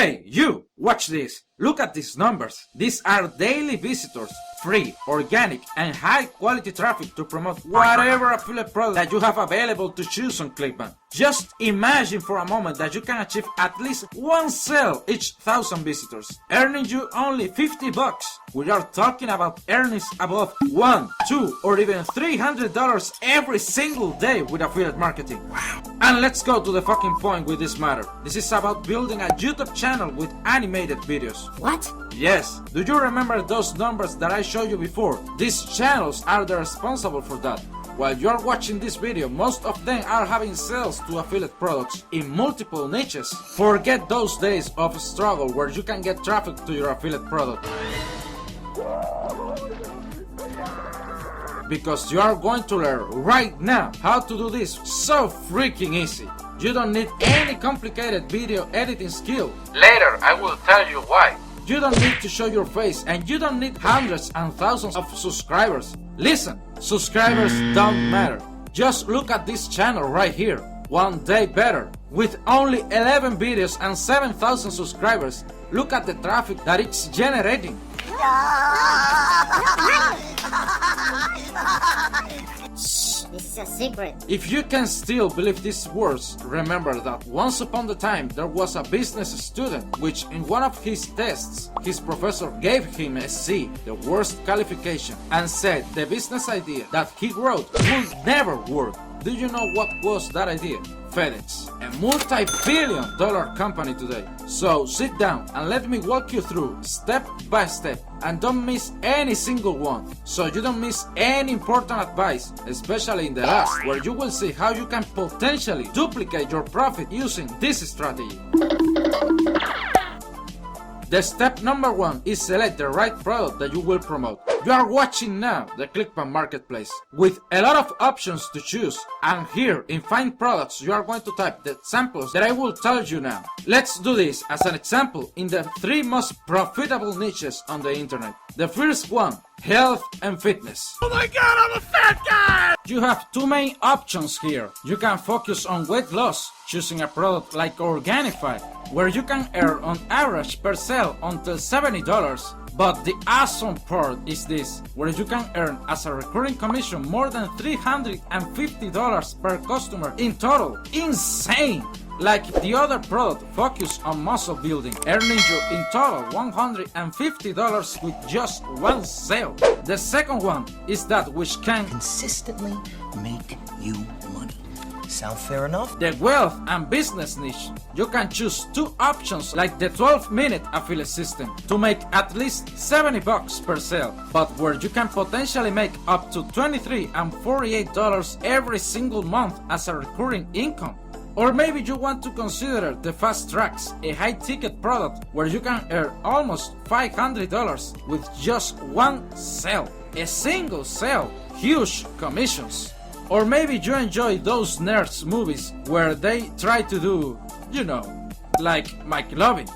Hey, you! Watch this! Look at these numbers! These are daily visitors, free, organic, and high quality traffic to promote whatever affiliate product that you have available to choose on ClickBank. Just imagine for a moment that you can achieve at least one sale each 1,000 visitors, earning you only $50. We are talking about earnings above $1, $2, or even $300 every single day with affiliate marketing. Wow! And let's go to the fucking point with this matter. This is about building a YouTube channel with animated videos. What? Yes, do you remember those numbers that I showed you before? These channels are the responsible for that. While you're watching this video, most of them are having sales to affiliate products in multiple niches. Forget those days of struggle where you can get traffic to your affiliate product. Because you are going to learn right now how to do this so freaking easy. You don't need any complicated video editing skill. Later I will tell you why. You don't need to show your face, and you don't need hundreds and thousands of subscribers. Listen, subscribers don't matter. Just look at this channel right here. One day better. With only 11 videos and 7,000 subscribers, look at the traffic that it's generating. This is a secret. If you can still believe these words, remember that once upon a time there was a business student which in one of his tests his professor gave him a C, the worst qualification, and said the business idea that he wrote would never work. Do you know what was that idea? FedEx, a multi-billion-dollar company today. So sit down and let me walk you through step by step, and don't miss any single one, so you don't miss any important advice, especially in the last, where you will see how you can potentially duplicate your profit using this strategy. The step number 1 is select the right product that you will promote. You are watching now the ClickBank Marketplace with a lot of options to choose, and here in Find Products you are going to type the samples that I will tell you now. Let's do this as an example in the 3 most profitable niches on the internet. The first one, health and fitness. Oh my god, I'm a fat guy! You have 2 main options here. You can focus on weight loss, choosing a product like Organifi, where you can earn on average per sale until $70. But the awesome part is this, where you can earn as a recurring commission more than $350 per customer in total. Insane! Like the other product, focus on muscle building, earning you in total $150 with just one sale. The second one is that which can consistently make you money. Sound fair enough? The wealth and business niche. You can choose 2 options like the 12-minute affiliate system to make at least $70 per sale, but where you can potentially make up to $23 and $48 every single month as a recurring income. Or maybe you want to consider the Fast Tracks, a high-ticket product where you can earn almost $500 with just one sale. A single sale, huge commissions. Or maybe you enjoy those nerds movies where they try to do, you know, like McLovin.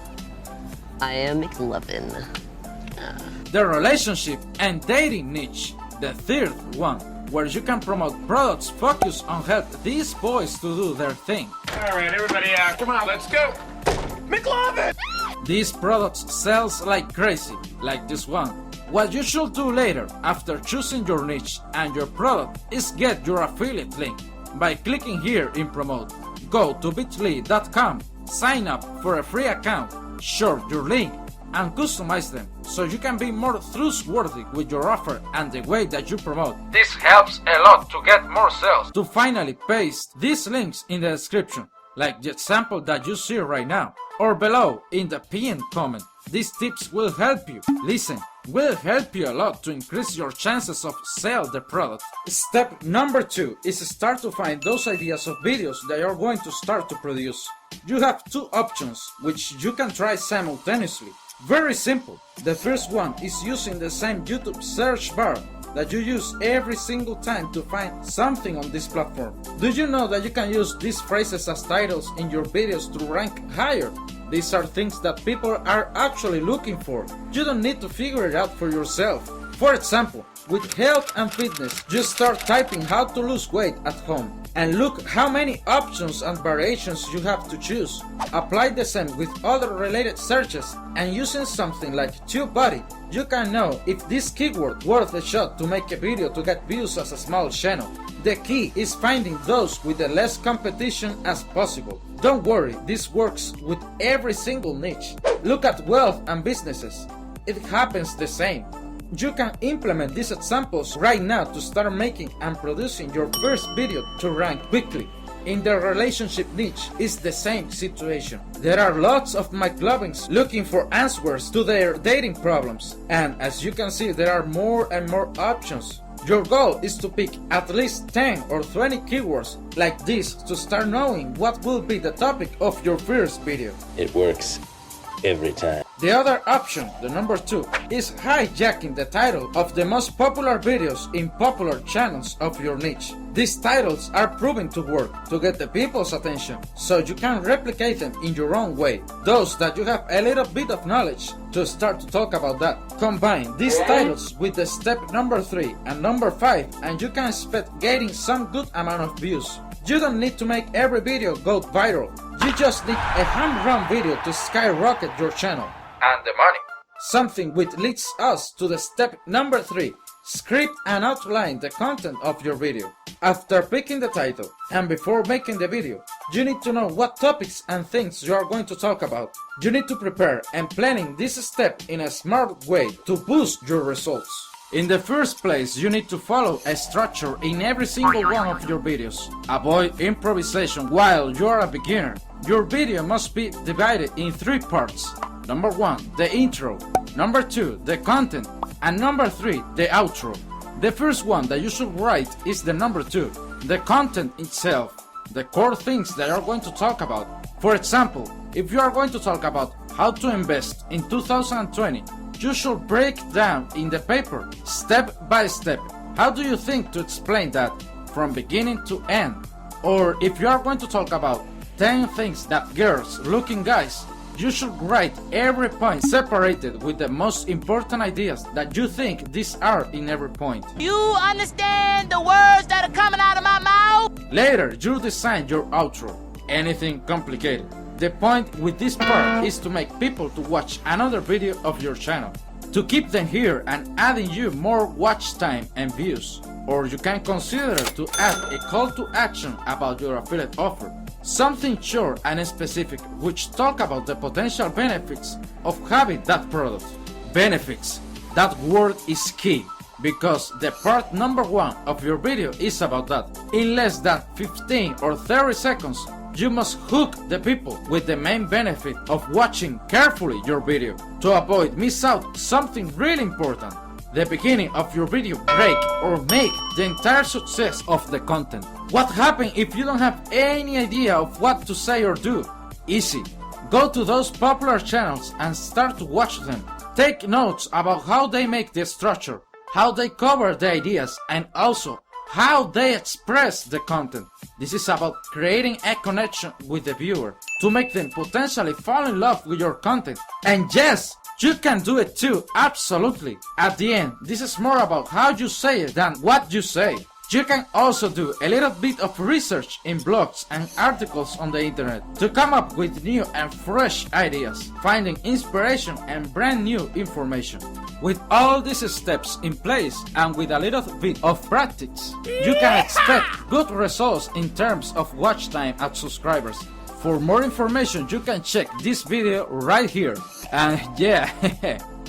I am McLovin. The relationship and dating niche, the third one, where you can promote products focused on help these boys to do their thing. Alright, everybody, come on, let's go! McLovin! These products sells like crazy, like this one. What you should do later, after choosing your niche and your product, is get your affiliate link by clicking here in promote. Go to bit.ly.com, sign up for a free account, share your link, and customize them so you can be more trustworthy with your offer and the way that you promote. This helps a lot to get more sales. To finally paste these links in the description, like the example that you see right now, or below in the pinned comment. These tips will help you. Listen, will help you a lot to increase your chances of sell the product. Step number 2 is start to find those ideas of videos that you're going to start to produce. You have 2 options which you can try simultaneously. Very simple. The first one is using the same YouTube search bar that you use every single time to find something on this platform. Do you know that you can use these phrases as titles in your videos to rank higher? These are things that people are actually looking for. You don't need to figure it out for yourself. For example, with health and fitness, just start typing how to lose weight at home. And look how many options and variations you have to choose. Apply the same with other related searches, and using something like TubeBuddy, you can know if this keyword worth a shot to make a video to get views as a small channel. The key is finding those with the less competition as possible. Don't worry, this works with every single niche. Look at wealth and businesses. It happens the same. You can implement these examples right now to start making and producing your first video to rank quickly. In the relationship niche, it's the same situation. There are lots of McLovins looking for answers to their dating problems, and as you can see, there are more and more options. Your goal is to pick at least 10 or 20 keywords like this to start knowing what will be the topic of your first video. It works every time. The other option, the number 2, is hijacking the title of the most popular videos in popular channels of your niche. These titles are proven to work to get the people's attention, so you can replicate them in your own way. Those that you have a little bit of knowledge to start to talk about that. Combine these titles with the step number 3 and number 5 and you can expect getting some good amount of views. You don't need to make every video go viral. You just need a home-run video to skyrocket your channel. And the money. Something which leads us to the step number 3. Script and outline the content of your video. After picking the title and before making the video, you need to know what topics and things you are going to talk about. You need to prepare and planning this step in a smart way to boost your results. In the first place, you need to follow a structure in every single one of your videos. Avoid improvisation while you are a beginner. Your video must be divided in 3 parts. Number 1, the intro. Number 2, the content. And number 3, the outro. The first one that you should write is the number 2, the content itself, the core things that you are going to talk about. For example, if you are going to talk about how to invest in 2020, you should break down in the paper, step by step. How do you think to explain that from beginning to end? Or if you are going to talk about 10 things that girls looking guys, you should write every point separated with the most important ideas that you think these are in every point. You understand the words that are coming out of my mouth? Later, you design your outro. Anything complicated. The point with this part is to make people to watch another video of your channel, to keep them here and adding you more watch time and views. Or you can consider to add a call to action about your affiliate offer. Something short and specific which talk about the potential benefits of having that product. Benefits. That word is key because the part number 1 of your video is about that. In less than 15 or 30 seconds, you must hook the people with the main benefit of watching carefully your video to avoid miss out something really important. The beginning of your video break or make the entire success of the content. What happens if you don't have any idea of what to say or do? Easy. Go to those popular channels and start to watch them. Take notes about how they make the structure, how they cover the ideas, and also how they express the content. This is about creating a connection with the viewer to make them potentially fall in love with your content. And yes, you can do it too, absolutely. At the end, this is more about how you say it than what you say. You can also do a little bit of research in blogs and articles on the internet to come up with new and fresh ideas, finding inspiration and brand new information. With all these steps in place and with a little bit of practice, you can expect good results in terms of watch time and subscribers. For more information, you can check this video right here. And yeah,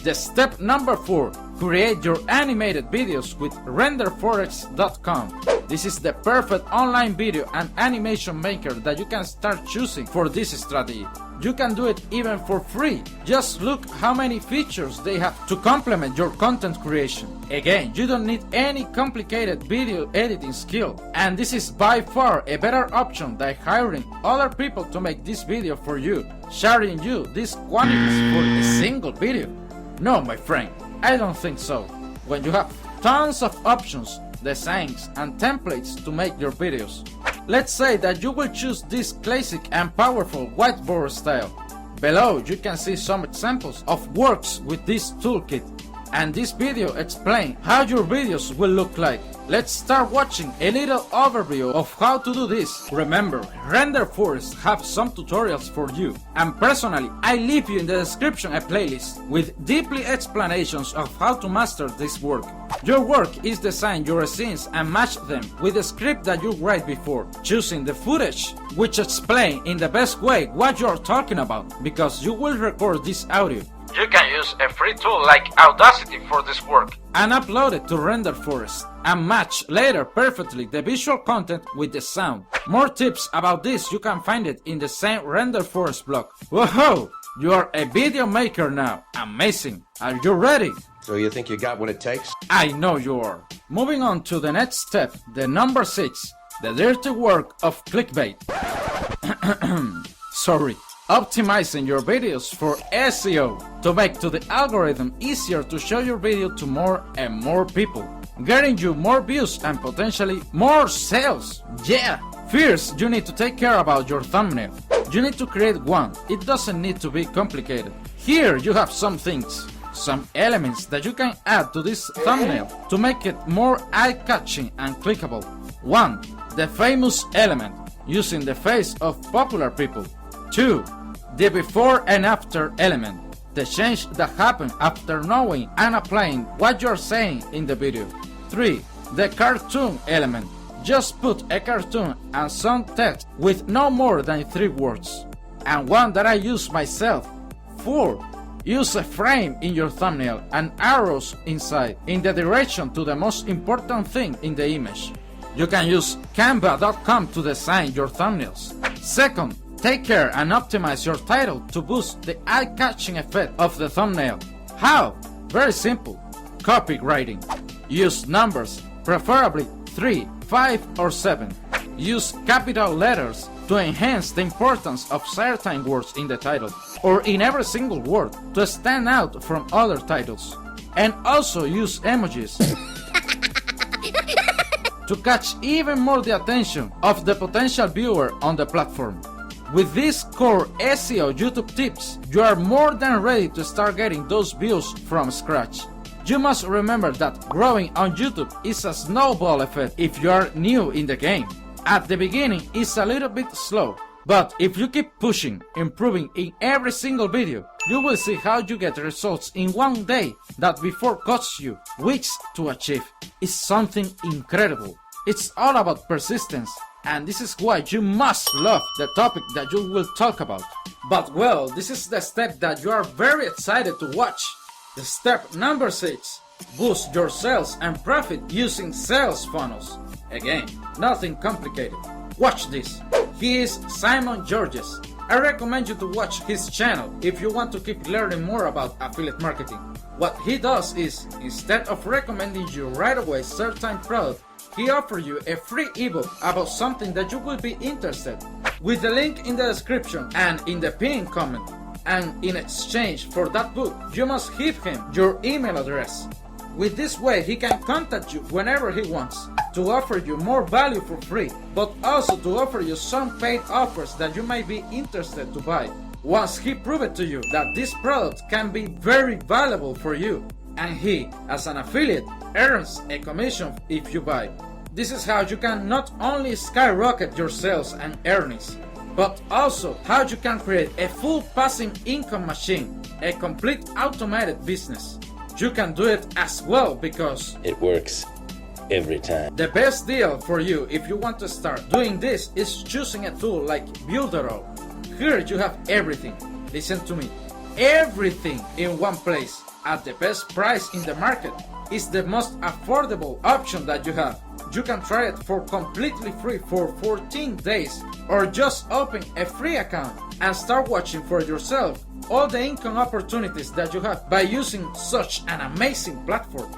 the step number 4, create your animated videos with renderforex.com. This is the perfect online video and animation maker that you can start choosing for this strategy. You can do it even for free. Just look how many features they have to complement your content creation. Again, you don't need any complicated video editing skill, and this is by far a better option than hiring other people to make this video for you, sharing you these quantities for a single video. No, my friend, I don't think so. When you have tons of options, designs and templates to make your videos. Let's say that you will choose this classic and powerful whiteboard style. Below you can see some examples of works with this toolkit. and this video explains how your videos will look like. Let's start watching a little overview of how to do this. Remember, Render Forest have some tutorials for you, and personally I leave you in the description a playlist with deeply explanations of how to master this work. Your work is design your scenes and match them with the script that you write before, choosing the footage which explain in the best way what you are talking about, because you will record this audio. You can use a free tool like Audacity for this work and upload it to Render Forest and match later perfectly the visual content with the sound. More tips about this you can find it in the same Render Forest blog. Whoa! You are a video maker now. Amazing! Are you ready? So you think you got what it takes? I know you are. Moving on to the next step, the number 6, the dirty work of clickbait. Sorry. Optimizing your videos for SEO to make to the algorithm easier to show your video to more and more people, getting you more views and potentially more sales. Yeah! First, you need to take care about your thumbnail. You need to create one. It doesn't need to be complicated. Here you have some things, some elements that you can add to this thumbnail to make it more eye-catching and clickable. 1. The famous element, using the face of popular people. 2. The before and after element, the change that happened after knowing and applying what you're saying in the video. 3. The cartoon element, just put a cartoon and some text with no more than 3 words. And one that I use myself. 4. Use a frame in your thumbnail and arrows inside in the direction to the most important thing in the image. You can use canva.com to design your thumbnails. Second, take care and optimize your title to boost the eye-catching effect of the thumbnail. How? Very simple. Copywriting. Use numbers, preferably 3, 5, or 7. Use capital letters to enhance the importance of certain words in the title, or in every single word, to stand out from other titles. And also use emojis to catch even more the attention of the potential viewer on the platform. With these core SEO YouTube tips, you are more than ready to start getting those views from scratch. You must remember that growing on YouTube is a snowball effect if you are new in the game. At the beginning it's a little bit slow, but if you keep pushing, improving in every single video, you will see how you get results in one day that before costs you weeks to achieve. It's something incredible. It's all about persistence. And this is why you must love the topic that you will talk about. But well, this is the step that you are very excited to watch. The step number 6. Boost your sales and profit using sales funnels. Again, nothing complicated. Watch this. He is Simon Georges. I recommend you to watch his channel if you want to keep learning more about affiliate marketing. What he does is, instead of recommending you right away certain product, he offers you a free ebook about something that you will be interested, with the link in the description and in the pinned comment. And in exchange for that book, you must give him your email address. With this way, he can contact you whenever he wants to offer you more value for free, but also to offer you some paid offers that you might be interested to buy. Once he proves to you that this product can be very valuable for you, and he, as an affiliate, earns a commission if you buy. This is how you can not only skyrocket your sales and earnings, but also how you can create a full passive income machine, a complete automated business. You can do it as well because It works every time. the best deal for you if you want to start doing this is choosing a tool like Builderall. Here you have everything. Listen to me. Everything in one place at the best price in the market. Is the most affordable option that you have. You can try it for completely free for 14 days, or just open a free account and start watching for yourself all the income opportunities that you have by using such an amazing platform.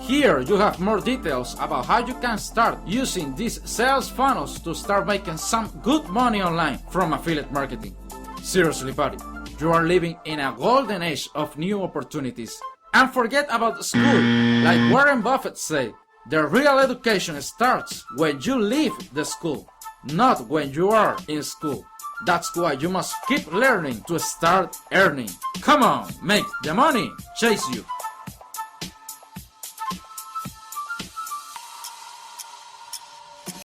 Here you have more details about how you can start using these sales funnels to start making some good money online from affiliate marketing. Seriously, buddy, you are living in a golden age of new opportunities. And forget about school. Like Warren Buffett say, the real education starts when you leave the school, not when you are in school. That's why you must keep learning to start earning. Come on, make the money chase you.